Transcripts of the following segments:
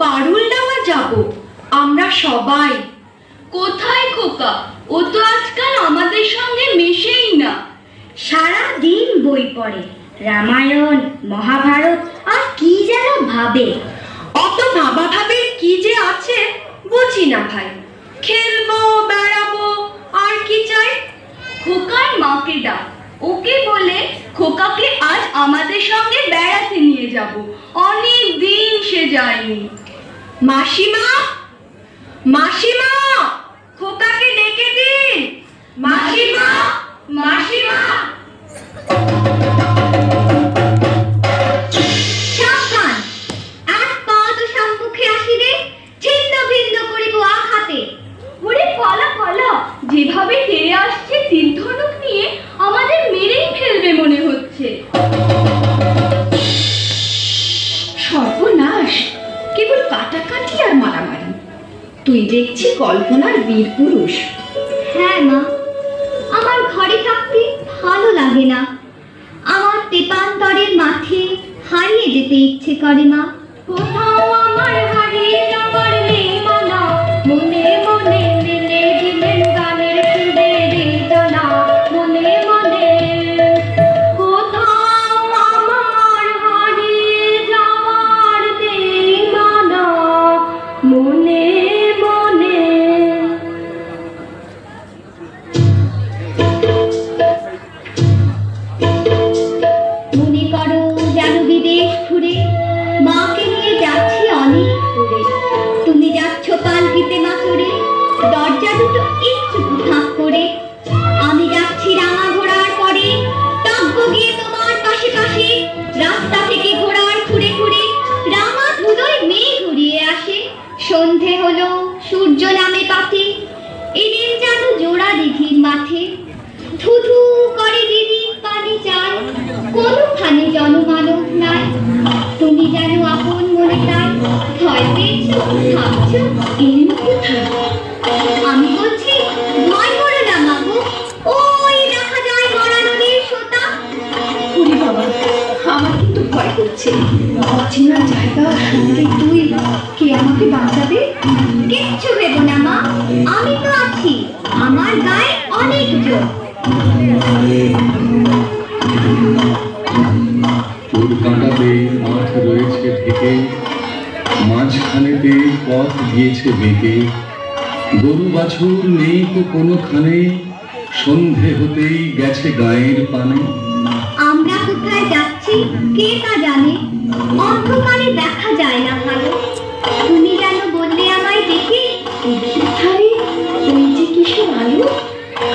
পারুলডাঙ্গা যাব আমরা সবাই। কোথায় খোকা? ও তো আজকাল আমাদের সঙ্গে মেশেই না। সারা দিন বই পড়ে, রামায়ণ মহাভারত আর কি যেন ভাবে। অত ভাবা ভাবে কি যে আছে বুঝি না ভাই। খেলবো, বেড়াবো, আর কি চাই? খোকার মাকে ডাক, ওকে বলে খোকাকে আজ আমাদের সঙ্গে বেড়াতে নিয়ে যাব। অনেক দিন সে যায়নি। মাসিমা, মাসিমা, খোকাকে ডেকে দিন। মাসিমা, মাসিমা। সাবধান, এক পা তো সম্মুখে আসিলে ছিন্ন ভিন্ন করিব আঘাতে। ওরে পালা পালা, যেভাবে তেড়ে আসছে তীর ধনুক নিয়ে আমাদের মেরেই ফেলবে মনে হচ্ছে। সর্বনাশ, কেবল কাটাকাটি আর মারামারি। তুই দেখছি কল্পনার বীর পুরুষ। হ্যাঁ মা, আমার ঘরে থাকতে ভালো লাগে না। আমার তেপান্তরের মাঠে হারিয়ে যেতে ইচ্ছে করে মা। কোথাও আমার হারিয়ে যাবার নেই মানা, মনে মনে মেলে দিলেন গানের সুরে বেদনা। মনে মনে কোথাও আমার হারিয়ে যাবার নেই মানা, মনে মনে। মনে করো যেন বিদেশ ঘুরে মাকে নিয়ে যাচ্ছি অনেক দূরে। তুমি যাচ্ছ পালকিতে মাথুরে, দরজা দুটো একটু ফাঁক করে। আমি যাচ্ছি রাঙা ঘোড়ার পরে, টাকবো গিয়ে তোমার পাশে পাশে। রাস্তা থেকে ঘোড়ার খুঁড়ে খুঁড়ে রাঙা ধুলোয় মেঘ ঘুরিয়ে আসে। সন্ধে হলো, সূর্য নামে পাতে, এলেন যেন জোড়া দিঘির মাঠে। ধুধু করে দিদির পানি যায়, কোনোখানে জনমানব নাই। তুমি যেন আপন মনে তাই ভয় পেয়েছো, ভাবছো এলেন কোথায়। আমি বলছি ভয় করো না মাগো, ওই দেখা যায় মরা নদীর সোতা। ওরে বাবা, আমার কিন্তু ভয় করছে। অচেনা জায়গা, সঙ্গে তুই, কে আমাকে বাঁচাবে? কিচ্ছু ভেবো না মা, আমি তো আছি। আমার গায়ে অনেক জোর। চুল কাঁটাতে মাঠ রয়েছে ঢেকে, মাঝখানেতে পথ গিয়েছে বেঁকে। গরু বাছুর নেই তো কোনোখানে, সন্ধে হতেই গেছে গায়ের পানে। আমরা কোথায় যাচ্ছি কে তা জানে, অন্ধকারে দেখা যায় না ভালো। তুমি যেন বললে আমায় দেখে, আরে ওই যে কিসের আলো।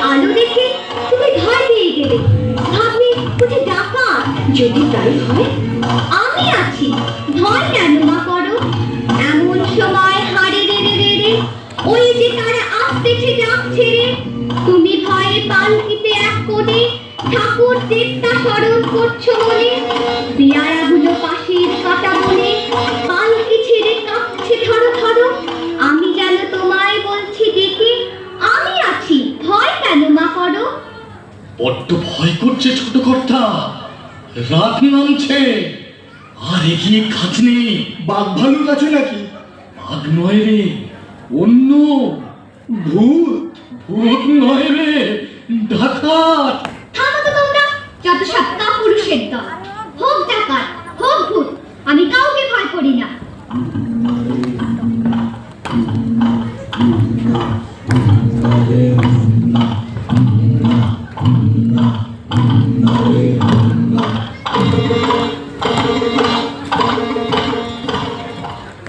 আলো দেখে তুমি ভয় পেয়ে গেলে, ভাবলে বুঝি ডাকাত। যদি তাই হয়, আমি আছি, ভয় কেন মা করো। এমন সময় হাড়ে রেড়ে রেড়ে ওই যে তারা আসতেছে ডাক ছেড়ে। তুমি ভয়ে পালকিতে এক কোণে ঠাকুর দেবতা স্মরণ করছো মনে। পেয়ারাগুলো পাশের কাটা বনে পালকি ছেড়ে কাঁপছে ধরো ধরো। আমি যেন তোমায় বলছি ডেকে, আমি আছি, ভয় কেন মা করো। বড্ড ভয় করছে ছোট কর্তা, রাত নামছে। আর এগিয়ে খাজনে বাঘ ভালুক আছে নাকি? বাঘ নয় রে, অন্য ভূত। ভূত নয় রে, ডাকাত। থামো তো তোমরা, যত সব কাপুরুষের দল। হোক ডাকাত, হোক ভূত, আমি কাউকে ভয় করি না।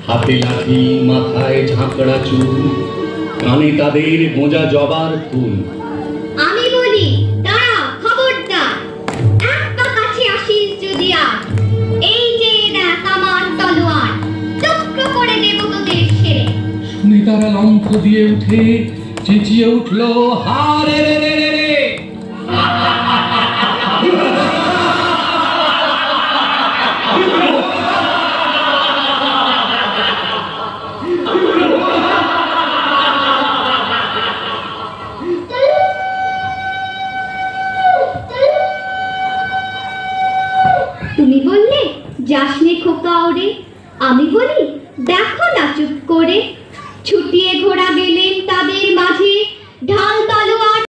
হাতে লাঠি, মাথায় ঝাঁকড়া চুল, কানে তাদের গোঁজা জবার ফুল। আমি বলি দাঁড়া, খবরদার, একটা কাছে আসিস যদি আর। এই যে দেখ আমার তলোয়ার, টুকরো করে দেব তোদের ছেড়ে। শুনে তারা লম্ফ দিয়ে উঠে চেঁচিয়ে উঠলো, হারে রে রে রে রে। তুমি বললে যাসনে খোকা ওরে, আমি বলি দেখো না চুপ করে, ছুটিয়ে ঘোড়া গেলেন তাদের মাঝে, ঢাল